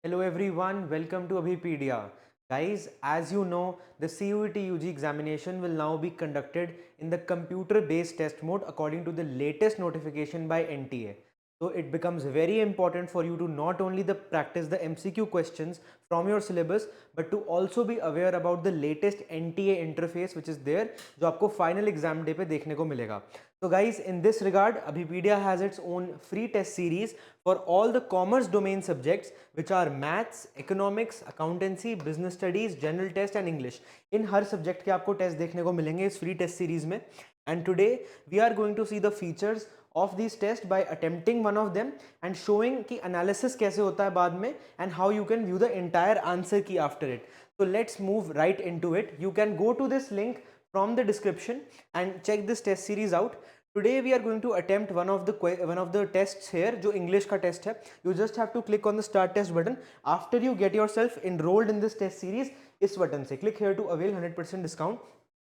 Hello everyone, welcome to Abhipedia. Guys, as you know, the CUET UG examination will now be conducted in the computer based test mode according to the latest notification by NTA. So it becomes very important for you to not only practice the MCQ questions from your syllabus but to also be aware about the latest NTA interface which is there जो आपको final exam day पे देखने को मिलेगा. So guys, in this regard, Abhipedia has its own free test series for all the commerce domain subjects which are maths, economics, accountancy, business studies, general test and English. In her subject के आपको test देखने को मिलेंगे इस free test series में. And today we are going to see the features of these tests by attempting one of them and showing कि analysis कैसे होता है बाद में and how you can view the entire answer key after it. So let's move right into it. You can go to this link from the description and check this test series out. Today we are going to attempt one of the tests here जो English का test है. You just have to click on the start test button after you get yourself enrolled in this test series. इस button से click here to avail 100% discount.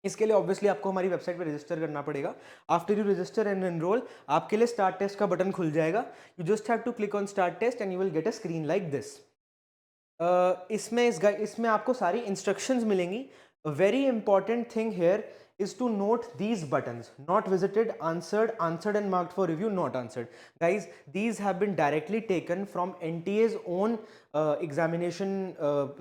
इसके लिए obviously आपको हमारी website पर रजिस्टर करना पड़ेगा. After you register and enrol आपके लिए स्टार्ट टेस्ट का बटन खुल जाएगा. You just have to click on start test and you will get a screen like this. इसमें आपको सारी इंस्ट्रक्शंस मिलेंगी. Very important thing here is to note these buttons: not visited, answered, answered and marked for review, not answered. Guys, these have been directly taken from NTA's own examination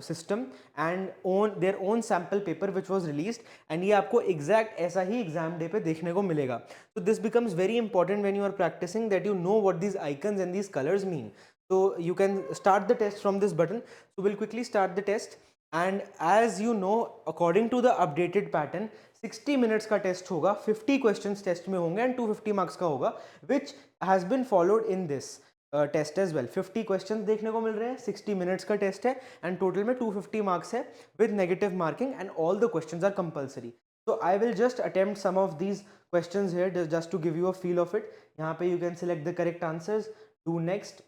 system and their own sample paper which was released, and ये आपको exact ऐसा ही exam day पे देखने को मिलेगा. So this becomes very important when you are practicing, that you know what these icons and these colors mean. So you can start the test from this button. So we'll quickly start the test. And as you know, according to the updated pattern, 60 minutes का test होगा, 50 questions test में होंगे and 250 marks का होगा, which has been followed in this test as well. 50 questions देखने को मिल रहे हैं, 60 मिनट्स का टेस्ट है एंड टोटल में 250 मार्क्स है with negative marking and all the questions are compulsory. So I will just attempt some of these questions here just to give you a feel of it. यहाँ पे you can select the correct answers, do next.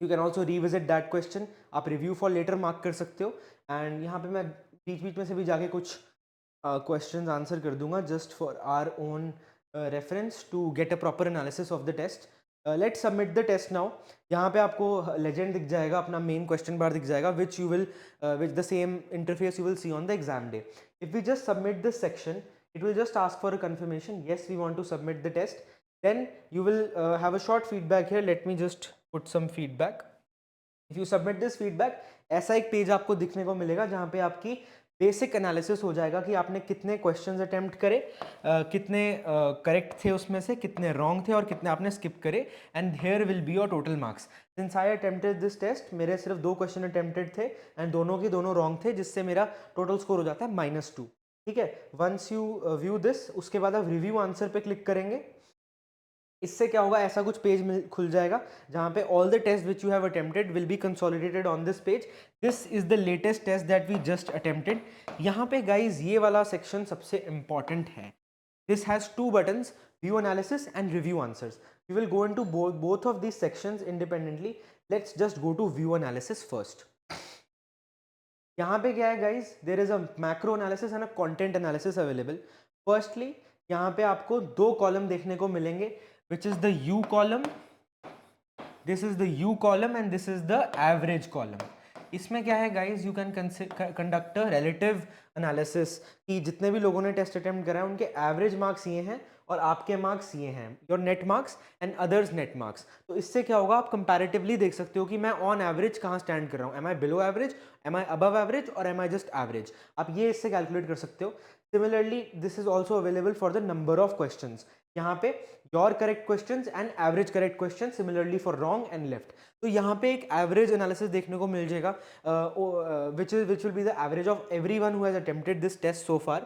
You can also revisit that question. आप review for later mark कर सकते हो. And यहाँ पे मैं बीच बीच में से भी जाके कुछ questions answer कर दूंगा just for our own reference to get a proper analysis of the test. Let's submit the test now. यहाँ पे आपको legend दिख जाएगा, अपना main question bar दिख जाएगा, which you will which the same interface you will see on the exam day. If we just submit this section, it will just ask for a confirmation. Yes, we want to submit the test. Then you will have a short feedback here. Let me just put some feedback. If you submit this feedback, ऐसा एक page आपको दिखने को मिलेगा जहाँ पे आपकी basic analysis हो जाएगा कि आपने कितने क्वेश्चंस अटेम्प्ट करे, कितने करेक्ट थे उसमें से, कितने रॉन्ग थे और कितने आपने स्किप करे, and here will be your total marks. Since I attempted this test, मेरे सिर्फ 2 क्वेश्चन अटेम्प्टेड थे एंड दोनों के दोनों रॉन्ग थे, जिससे मेरा टोटल स्कोर हो जाता है -2. ठीक है. वंस यू व्यू दिस, उसके बाद आप रिव्यू आंसर पे क्लिक करेंगे. इससे क्या होगा, ऐसा कुछ पेज खुल जाएगा जहां पे all the test which you have attempted will be consolidated on this page. This is the latest test that we just attempted. यहाँ पे गाइज ये वाला सेक्शन सबसे इंपॉर्टेंट है. This has 2 buttons: view analysis and review answers. We will go into both of these sections independently. Let's just go to view analysis first. यहाँ पे क्या है guys, there is a macro analysis and a content analysis available. Firstly यहाँ पे आपको 2 column देखने को मिलेंगे, which is the U column. This is the U column and this is the average column. इसमें क्या है guys, you can conduct a relative analysis कि जितने भी लोगों ने टेस्ट अटेम्प्ट करा है उनके एवरेज मार्क्स ये हैं और आपके मार्क्स ये हैं, your net marks and others net marks. तो इससे क्या होगा, आप कंपैरेटिवली देख सकते हो कि मैं ऑन एवरेज कहाँ स्टैंड कर रहा हूँ. एम आई बिलो एवरेज, एम आई अबव एवरेज और एम आई जस्ट एवरेज. आप ये इससे कैलकुलेट कर सकते हो. Similarly this is also available for the number of question. यहाँ पे your correct question and average correct question, similarly for wrong and left. तो यहाँ पे एक एवरेज एनालिसिस देखने को मिल जाएगा which will be the average of everyone who has attempted this test so far.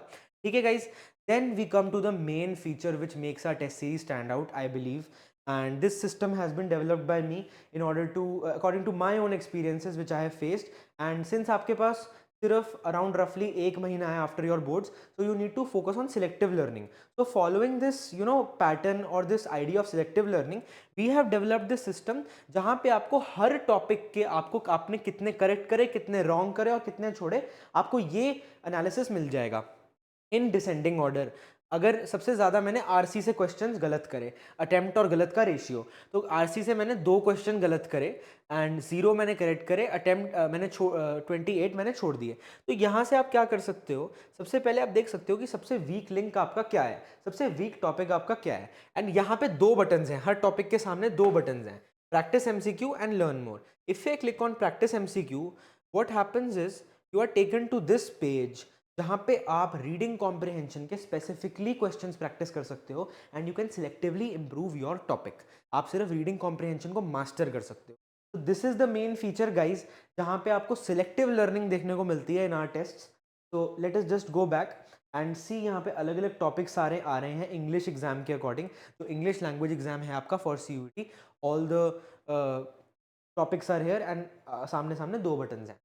ठीक है guys, then we come to the main feature which makes our test series stand out, I believe, and this system has been developed by me in order to according to my own experiences which I have faced. And since आपके पास सिर्फ around रफली 1 महीना है after your boards, so you need to focus on selective learning. So following this pattern or this idea of selective learning, we have developed this system जहाँ पे आपको हर topic के आपने कितने करेक्ट करे, कितने रॉन्ग करे और कितने छोड़े, आपको ये एनालिसिस मिल जाएगा इन डिसेंडिंग ऑर्डर. अगर सबसे ज़्यादा मैंने आरसी से क्वेश्चंस गलत करे, अटेम्प्ट और गलत का रेशियो, तो आरसी से मैंने 2 क्वेश्चन गलत करे एंड 0 मैंने करेक्ट करे, अटेम्प्ट मैंने 28 मैंने छोड़ दिए। तो यहाँ से आप क्या कर सकते हो, सबसे पहले आप देख सकते हो कि सबसे वीक लिंक आपका क्या है, सबसे वीक टॉपिक आपका क्या है। एंड यहाँ पे 2 बटन्स हैं, हर टॉपिक के सामने 2 बटन्स हैं, practice MCQ and learn more. If I click on practice MCQ, what happens is you are taken to this page जहाँ पे आप रीडिंग कॉम्प्रिहेंशन के स्पेसिफिकली क्वेश्चंस प्रैक्टिस कर सकते हो and you can selectively improve your topic. आप सिर्फ reading comprehension को मास्टर कर सकते हो। तो this is the main feature guys, जहाँ पे आपको सिलेक्टिव लर्निंग देखने को मिलती है इन आवर टेस्ट। तो let us just go back and see, यहाँ पे अलग अलग टॉपिक सारे आ रहे हैं इंग्लिश एग्जाम के अकॉर्डिंग। तो इंग्लिश लैंग्वेज एग्जाम है आपका for CUET, all the topics are here and सामने सामने 2 बटन्स हैं।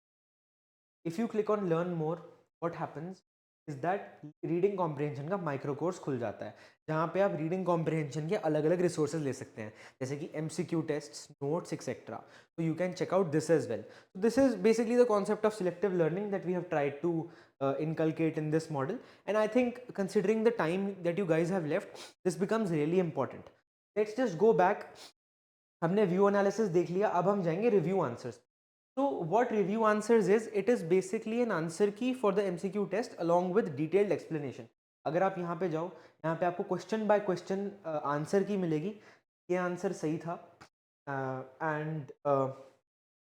If you click on learn more, what happens is that reading comprehension का माइक्रो कोर्स खुल जाता है, जहाँ पे आप रीडिंग कॉम्प्रिहेंशन के अलग अलग रिसोर्सेज ले सकते हैं, जैसे कि एमसीक्यू टेस्ट्स, नोट्स एक्सेट्रा। तो you can check out this as well. So this is basically the concept of selective learning that we have tried to inculcate in this model, and I think considering the time that you guys have left, this becomes really important. Let's just go back. हमने view analysis देख लिया, अब हम जाएंगे review answers. So what review answers is, it is basically an answer key for the MCQ test along with detailed explanation. अगर आप यहाँ पे जाओ, यहाँ पे आपको क्वेश्चन बाय क्वेश्चन आंसर की मिलेगी, ये आंसर सही था and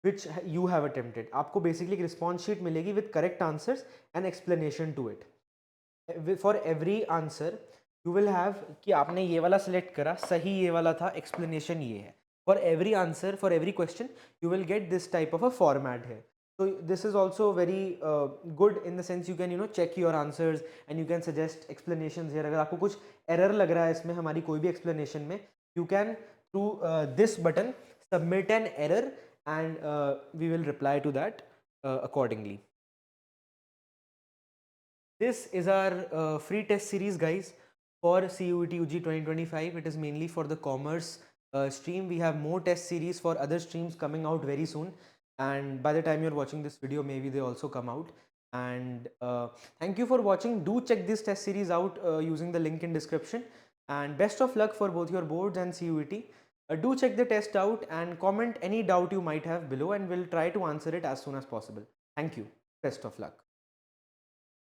which you have attempted. आपको बेसिकली एक रिस्पॉन्स शीट मिलेगी with correct answers and explanation to it. For every answer you will have कि आपने ये वाला सिलेक्ट करा, सही ये वाला था, एक्सप्लेनेशन ये है। For every answer, for every question, you will get this type of a format here. So this is also very good in the sense you can check your answers and you can suggest explanations here. अगर आपको कुछ error लग रहा है इसमें हमारी कोई भी explanation में, you can through this button submit an error and we will reply to that accordingly. This is our free test series, guys, for CUET UG 2025. It is mainly for the commerce stream. We have more test series for other streams coming out very soon, and by the time you're watching this video, maybe they also come out. And thank you for watching. Do check this test series out using the link in description, and best of luck for both your boards and CUET. Do check the test out and comment any doubt you might have below, and we'll try to answer it as soon as possible. Thank you. Best of luck.